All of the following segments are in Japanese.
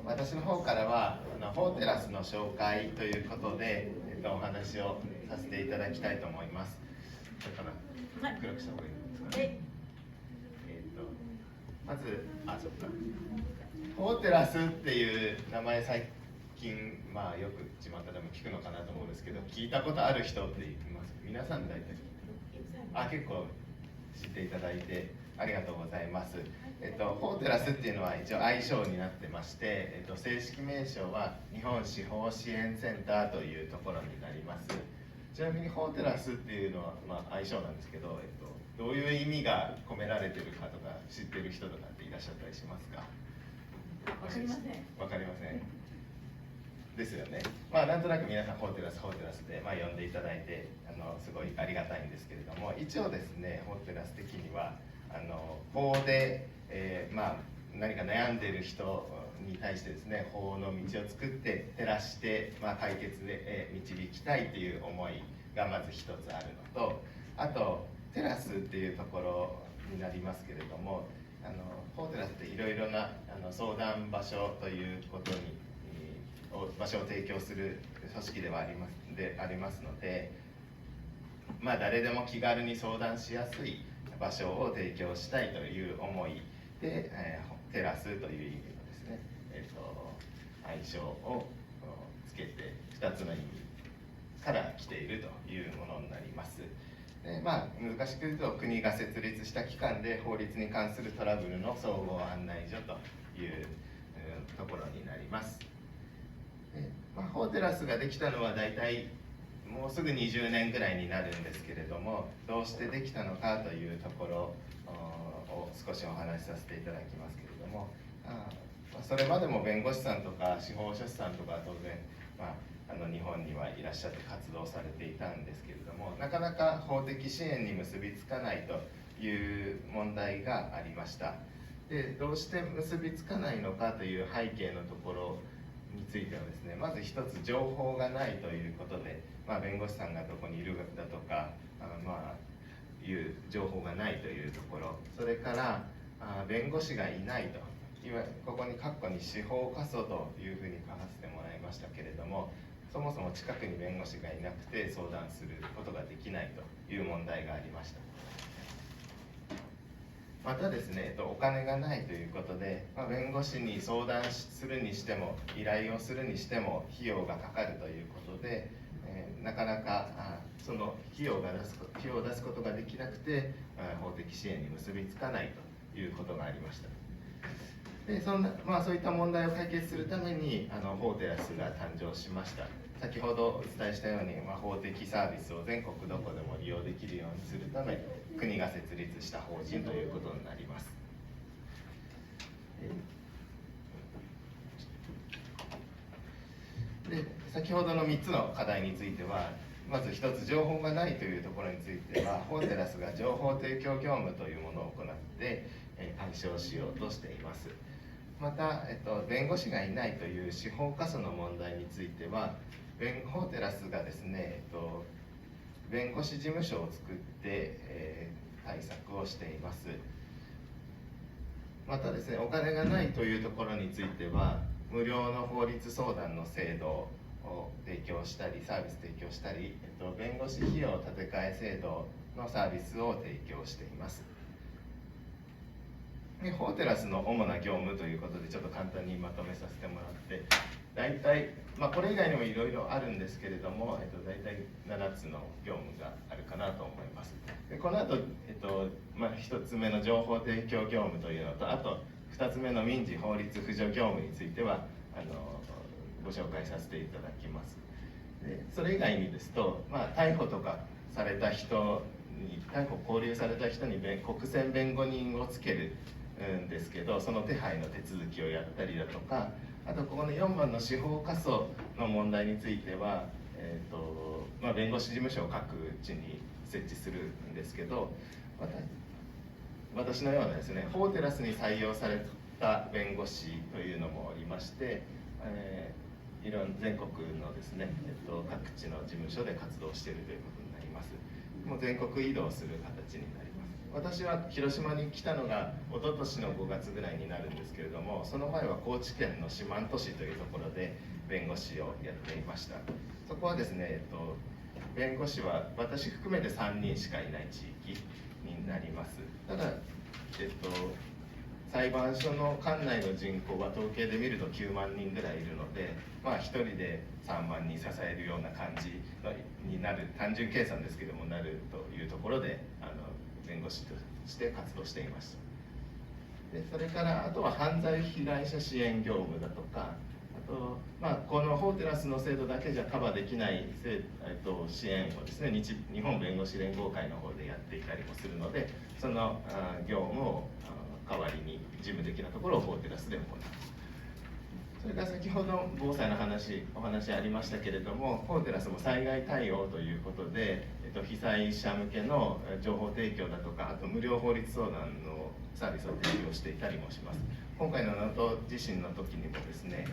私の方からはホーテラスの紹介ということで、お話をさせていただきたいと思います。だから、暗くした方がいいですかね。まず、そっか。ホーテラスっていう名前最近、よく巷でも聞くのかなと思うんですけど、聞いたことある人っています。皆さん大体結構知っていただいてありがとうございます。ホーテラスっていうのは一応愛称になってまして、正式名称は日本司法支援センターというところになります。ちなみにホーテラスっていうのは、愛称なんですけど、どういう意味が込められてるかとか知ってる人とかっていらっしゃったりしますか？わかりません。わかりません。ですよね。なんとなく皆さんホーテラスで、呼んでいただいてすごいありがたいんですけれども、一応ですね、ホーテラス的には法で、何か悩んでいる人に対してですね、法の道を作って照らして、解決で、導きたいという思いがまず一つあるのと、あとテラスっていうところになりますけれども、ホーテラスっていろいろな相談場所ということに場所を提供する組織ではありますので、誰でも気軽に相談しやすい場所を提供したいという思いで、テラスという意味のですね、愛称をつけて2つの意味から来ているというものになります。で難しく言うと、国が設立した機関で法律に関するトラブルの総合案内所というところになります。ホーテラスができたのは大体もうすぐ20年ぐらいになるんですけれども、どうしてできたのかというところを少しお話しさせていただきますけれども、それまでも弁護士さんとか司法書士さんとか当然、日本にはいらっしゃって活動されていたんですけれども、なかなか法的支援に結びつかないという問題がありました。で、どうして結びつかないのかという背景のところについてはですね、まず一つ情報がないということで、弁護士さんがどこにいるだとかいう情報がないというところ、それから弁護士がいないと、ここに括弧に司法過疎というふうに書かせてもらいましたけれども、そもそも近くに弁護士がいなくて相談することができないという問題がありました。またですね、お金がないということで、弁護士に相談するにしても依頼をするにしても費用がかかるということで、なかなかその費用を出すことができなくて、法的支援に結びつかないということがありました。でそういった問題を解決するためにホーテラスが誕生しました。先ほどお伝えしたように、法的サービスを全国どこでも利用できるようにするため、国が設立した法人ということになります。で、先ほどの3つの課題については、まず1つ、情報がないというところについては、ホーテラスが情報提供業務というものを行って解消しようとしています。また、弁護士がいないという司法過疎の問題については、ホーテラスがですね、弁護士事務所を作って、対策をしています。またですね、お金がないというところについては、無料の法律相談の制度を提供したり、サービス提供したり、弁護士費用立て替え制度のサービスを提供しています。で、ホーテラスの主な業務ということでちょっと簡単にまとめさせてもらって、大体、これ以外にもいろいろあるんですけれども、大体7つの業務があるかなと思います。で、この後、1つ目の情報提供業務というのと、あと2つ目の民事法律扶助業務についてはご紹介させていただきます。で、それ以外にですと、逮捕とかされた人に、逮捕勾留された人に国選弁護人をつけるんですけど、その手配の手続きをやったりだとか、あとここの4番の司法過疎の問題については、弁護士事務所を各地に設置するんですけど、また私のようなですね、法テラスに採用された弁護士というのもおりまして、全国のですね、各地の事務所で活動しているということになります。もう全国移動する形になります。私は広島に来たのが一昨年の5月ぐらいになるんですけれども、その前は高知県の四万十市というところで弁護士をやっていました。そこはですね、弁護士は私含めて3人しかいない地域になります。ただ、裁判所の管内の人口は統計で見ると9万人ぐらいいるので、1人で3万人支えるような感じになる、単純計算ですけどもなるというところで弁護士として活動していました。でそれからあとは犯罪被害者支援業務だとか、あと、この法テラスの制度だけじゃカバーできない支援をですね、日本弁護士連合会の方でやっていたりもするので、その業務を代わりに事務的なところを法テラスで行う。それから先ほど防災のお話ありましたけれども、法テラスも災害対応ということで、被災者向けの情報提供だとか、あと無料法律相談のサービスを提供していたりもします。今回の能登地震の時にもですね、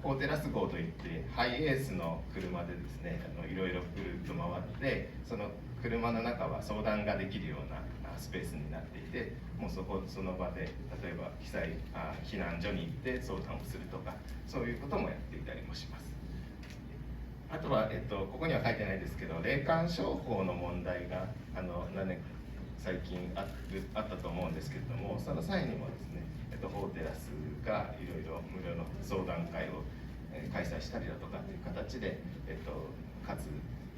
法テラス号といってハイエースの車でですね、いろいろぐるっと回って、その車の中は相談ができるようなスペースになっていて、もうその場で例えば避難所に行って相談をするとか、そういうこともやっていたりもします。あとは、ここには書いてないですけど、霊感商法の問題が最近あったと思うんですけれども、その際にもですね、法テラスがいろいろ無料の相談会を開催したりだとかという形で、活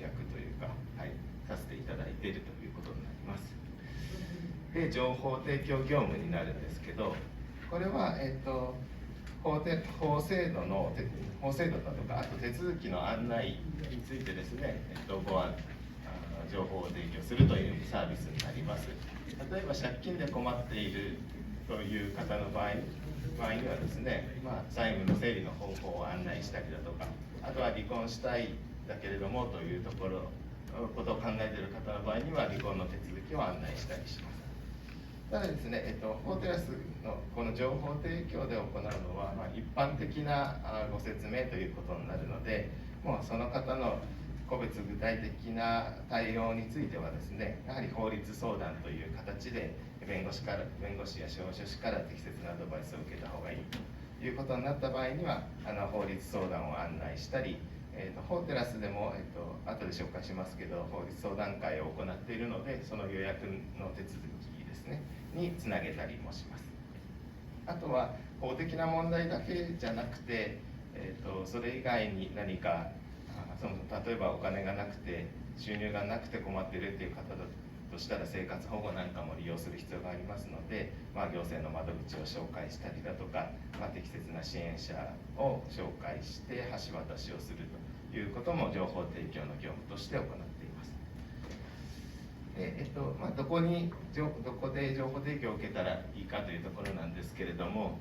躍というか、させていただいているということになります。で、情報提供業務になるんですけど、これは、法制度だとか、あと手続きの案内についてですね、情報を提供するというサービスになります。例えば借金で困っているという方の場合にはですね、債務の整理の方法を案内したりだとか、あとは離婚したいだけれどもということを考えている方の場合には離婚の手続きを案内したりします。ただですね、法テラスのこの情報提供で行うのは、一般的なご説明ということになるので、もうその方の個別具体的な対応についてはですね、やはり法律相談という形で弁護士や司法書士から適切なアドバイスを受けた方がいいということになった場合には、法律相談を案内したり、法テラスでも、後で紹介しますけど、法律相談会を行っているので、その予約の手続きですねにつなげたりもします。あとは法的な問題だけじゃなくて、それ以外に何か例えばお金がなくて収入がなくて困っているという方だとしたら、生活保護なんかも利用する必要がありますので、行政の窓口を紹介したりだとか、適切な支援者を紹介して橋渡しをするということも情報提供の業務として行っています。どこで情報提供を受けたらいいかというところなんですけれども、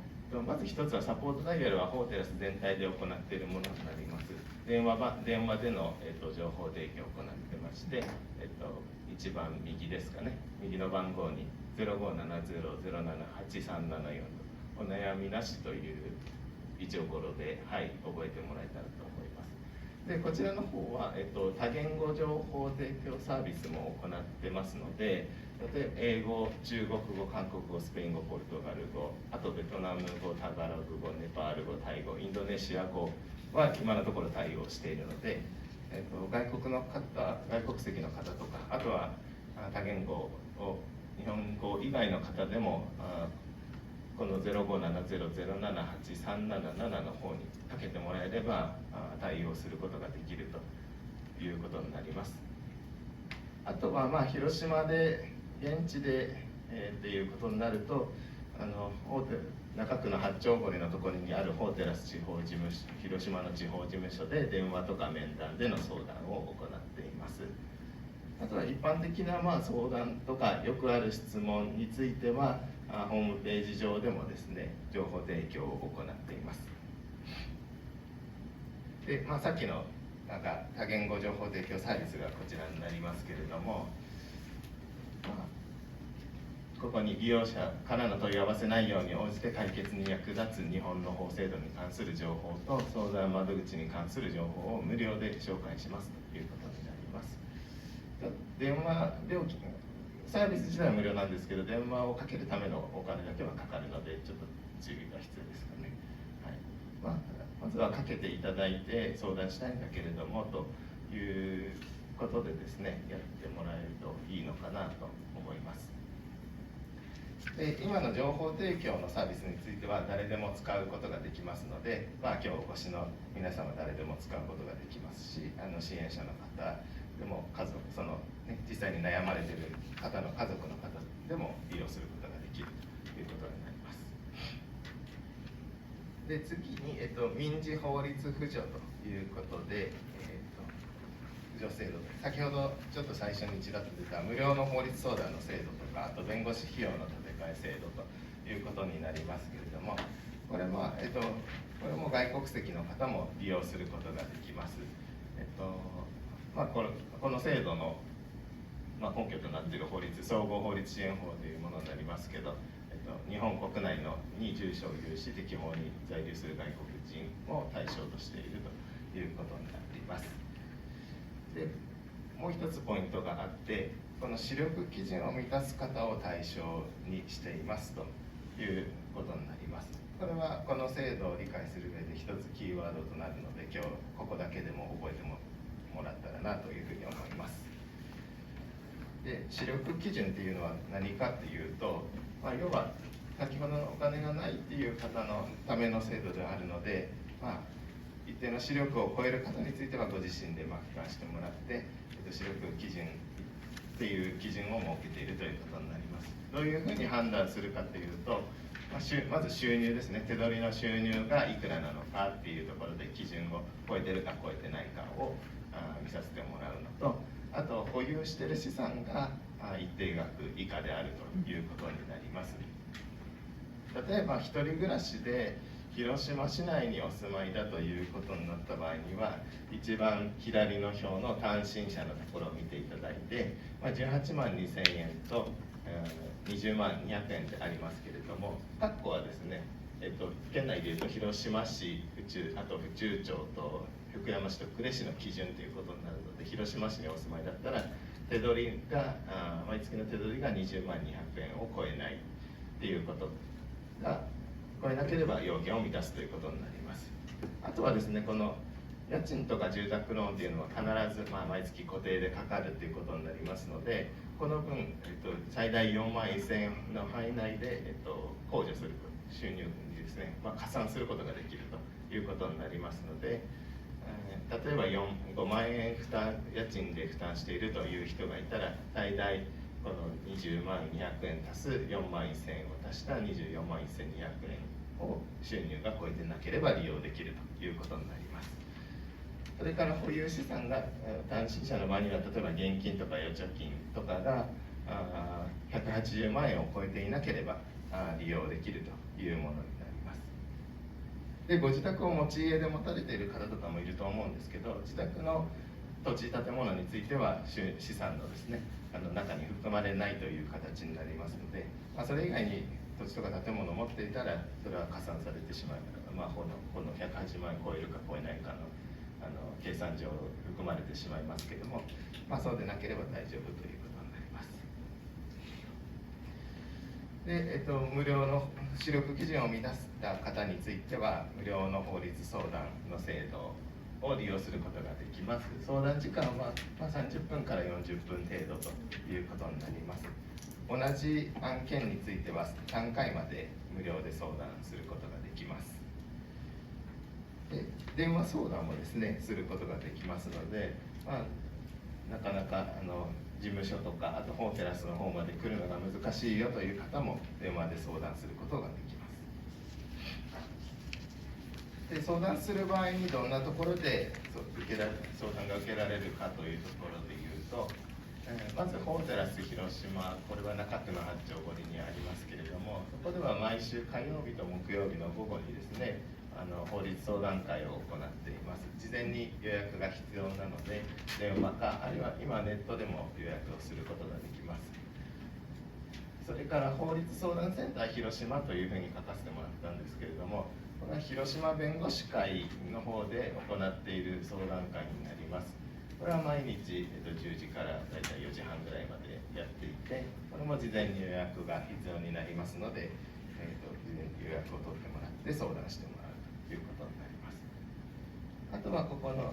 まず一つはサポートダイヤルは法テラス全体で行っているものになります。電話での、情報提供を行ってまして、一番右ですかね、右の番号に0570-078-374お悩みなしという位置ごろで、覚えてもらえたらと思います。でこちらの方は、多言語情報提供サービスも行ってますので、例えば英語、中国語、韓国語、スペイン語、ポルトガル語、あとベトナム語、タガログ語、ネパール語、タイ語、インドネシア語は今のところ対応しているので、外国籍の方とか、あとは多言語を日本語以外の方でもこの0570-078-377の方にかけてもらえれば対応することができるということになります。あとは広島で現地で、っていうことになると、中区の八丁堀のところにある法テラス地方事務所、広島の地方事務所で電話とか面談での相談を行っています。あとは一般的な相談とかよくある質問についてはホームページ上でもですね、情報提供を行っています。で、さっきの多言語情報提供サービスがこちらになりますけれども、ここに利用者からの問い合わせ内容に応じて解決に役立つ日本の法制度に関する情報と相談窓口に関する情報を無料で紹介しますということになります。電話料金、サービス自体は無料なんですけど、電話をかけるためのお金だけはかかるので、ちょっと注意が必要ですかね。はい、まずはかけていただいて相談したいんだけれどもということでですね、やってもらえるといいのかなと思います。で、今の情報提供のサービスについては誰でも使うことができますので、今日お越しの皆様誰でも使うことができますし、支援者の方でも家族、実際に悩まれている方の家族の方でも利用することができるということになります。で、次に、民事法律扶助ということで、扶助制度、先ほどちょっと最初にちらっと出た無料の法律相談の制度とか、あと弁護士費用の立て替え制度ということになりますけれども、これは、これも外国籍の方も利用することができます。この制度の、根拠となっている法律、総合法律支援法というものになりますけど、日本国内に住所を有し適法に在留する外国人を対象としているということになります。で、もう一つポイントがあって、この視力基準を満たす方を対象にしていますということになります。これはこの制度を理解する上で一つキーワードとなるので、今日ここだけでも覚えてもらったらなというふうに思います。で、視力基準っていうのは何かっていうと、要は先ほどのお金がないっていう方のための制度であるので、一定の視力を超える方についてはご自身で負担してもらって、視力基準っていう基準を設けているということになります。どういうふうに判断するかというと、まず収入ですね。手取りの収入がいくらなのかっていうところで基準を超えてるか超えてないかを見させてもらうのと、あと保有している資産が一定額以下であるということになります。例えば一人暮らしで広島市内にお住まいだということになった場合には、一番左の表の単身者のところを見ていただいて、18万2000円と20万200円でありますけれども、括弧はですね、県内でいうと広島市、あと府中町と福山市と呉市の基準ということになるので、広島市にお住まいだったら手取りが毎月の手取りが20万200円を超えないっていうことが超えなければ要件を満たすということになります。あとはですね、この家賃とか住宅ローンっていうのは必ず毎月固定でかかるということになりますので、この分、最大4万1000円の範囲内で、控除する収入にですね、加算することができるということになりますので、例えば5万円家賃で負担しているという人がいたら、最大この20万200円足す4万1000円を足した24万1200円を収入が超えてなければ利用できるということになります。それから保有資産が単身者の場合には、例えば現金とか預貯金とかが180万円を超えていなければ利用できるというものになります。で、ご自宅を持ち家で持たれている方とかもいると思うんですけど、自宅の土地建物については資産のですね、中に含まれないという形になりますので、それ以外に土地とか建物を持っていたら、それは加算されてしまうから、この180万円超えるか超えないかの計算上含まれてしまいますけれども、そうでなければ大丈夫ということになります。で、無料の視力基準を満たした方については、無料の法律相談の制度を利用することができます。相談時間は30分から40分程度ということになります。同じ案件については3回まで無料で相談することができます。で、電話相談もですね、することができますので、なかなか事務所とか、あと法テラスの方まで来るのが難しいよという方も電話で相談することができます。で、相談する場合にどんなところで相談が受けられるかというところでいうと、まず法テラス広島、これは中区の八丁堀にありますけれども、そこでは毎週火曜日と木曜日の午後にですね、法律相談会を行っています。事前に予約が必要なので、電話か、あるいは今ネットでも予約をすることができます。それから法律相談センター広島というふうに書かせてもらったんですけれども、これは広島弁護士会の方で行っている相談会になります。これは毎日、10時からだいたい4時半ぐらいまでやっていて、これも事前に予約が必要になりますので、事前に予約を取ってもらって相談してもらうということになります。あとはここの、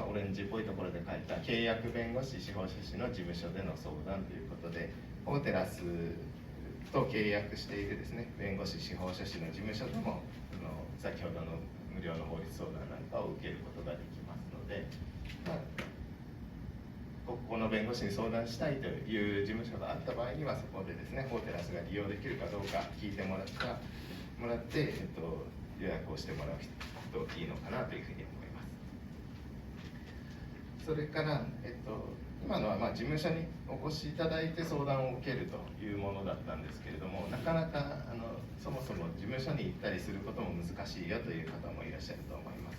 オレンジっぽいところで書いた契約弁護士司法書士の事務所での相談ということで、法テラスと契約しているですね、弁護士司法書士の事務所でも先ほどの無料の法律相談なんかを受けることができますので、ここの弁護士に相談したいという事務所があった場合には、そこでですね、法テラスが利用できるかどうか聞いてもらって、予約をしてもらうといいのかなというふうに思います。それから、今のは事務所にお越しいただいて相談を受けるというものだったんですけれども、なかなかそもそも事務所に行ったりすることも難しいよという方もいらっしゃると思います。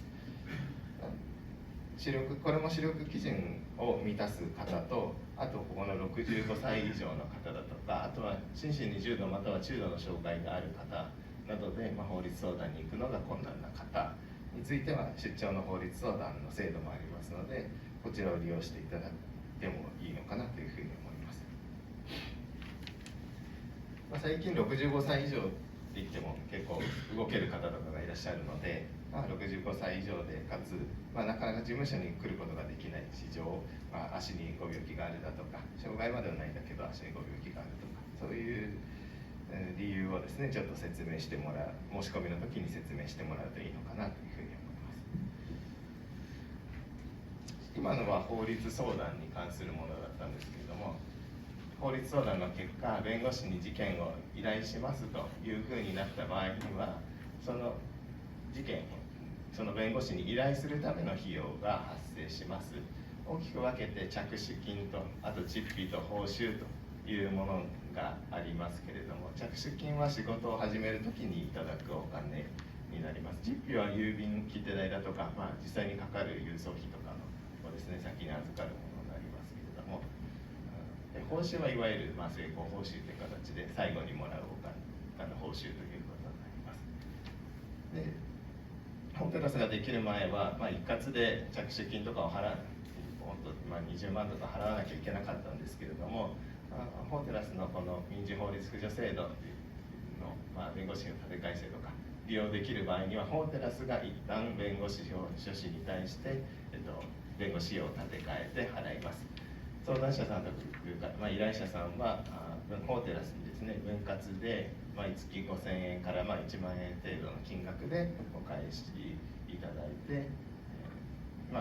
これも視力基準を満たす方と、あとここの65歳以上の方だとか、あとは心身に重度または中度の障害がある方などで、法律相談に行くのが困難な方については出張の法律相談の制度もありますので、こちらを利用していただいてもいいのかなというふうに思います。最近65歳以上って言っても結構動ける方とかがいらっしゃるので、65歳以上でかつ、なかなか事務所に来ることができない事情、足にご病気があるだとか、障害まではないんだけど足にご病気があるとか、そういう理由をですね、ちょっと説明してもらう、申し込みの時に説明してもらうといいのかなというふうに思います。今のは法律相談に関するものだったんですけれども、法律相談の結果、弁護士に事件を依頼しますというふうになった場合には、その事件をその弁護士に依頼するための費用が発生します。大きく分けて着手金と、あと実費と報酬というものがありますけれども、着手金は仕事を始めるときにいただくお金になります。実費は郵便切手代だとか、実際にかかる郵送費とかのをですね、先に預かるものになりますけれども、報酬はいわゆる成功報酬という形で最後にもらうお金報酬ということになります。で、法テラスができる前は、一括で着手金とかを払う、20万とか払わなきゃいけなかったんですけれども、法テラスのこの民事法律扶助制度の、弁護士の立て替え制とか利用できる場合には、法テラスが一旦弁護士書士に対して、弁護士費用を立て替えて払います。相談者さんというか、依頼者さんは法テラスにですね、分割で毎月5000円から1万円程度の金額でお返しいただいて、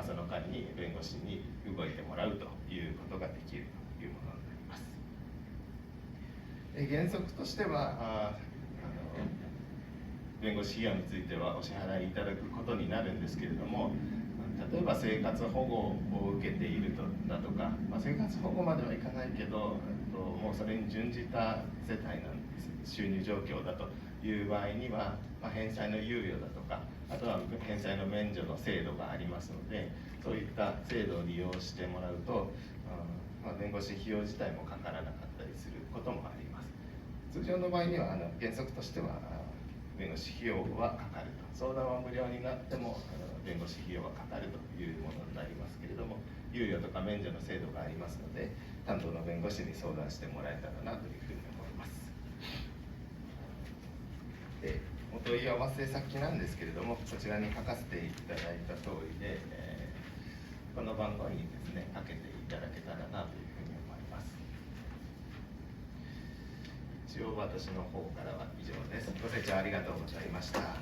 その間に弁護士に動いてもらうということができるというものになります。原則としては弁護士費用についてはお支払いいただくことになるんですけれども、例えば生活保護を受けているだとか、生活保護まではいかないけど、もうそれに準じた世帯なんです、収入状況だという場合には、返済の猶予だとか、あとは返済の免除の制度がありますので、そういった制度を利用してもらうと、弁護士費用自体もかからなかったりすることもあります。通常の場合には原則としては弁護士費用はかかると、相談は無料になっても弁護士費用はかかるというものになりますけれども、猶予とか免除の制度がありますので、担当の弁護士に相談してもらえたらなというふうに思います。で、お問い合わせ先なんですけれども、こちらに書かせていただいた通りで、この番号にですね、かけていただけたらなというふうに思います。一応私の方からは以上です。ご清聴ありがとうございました。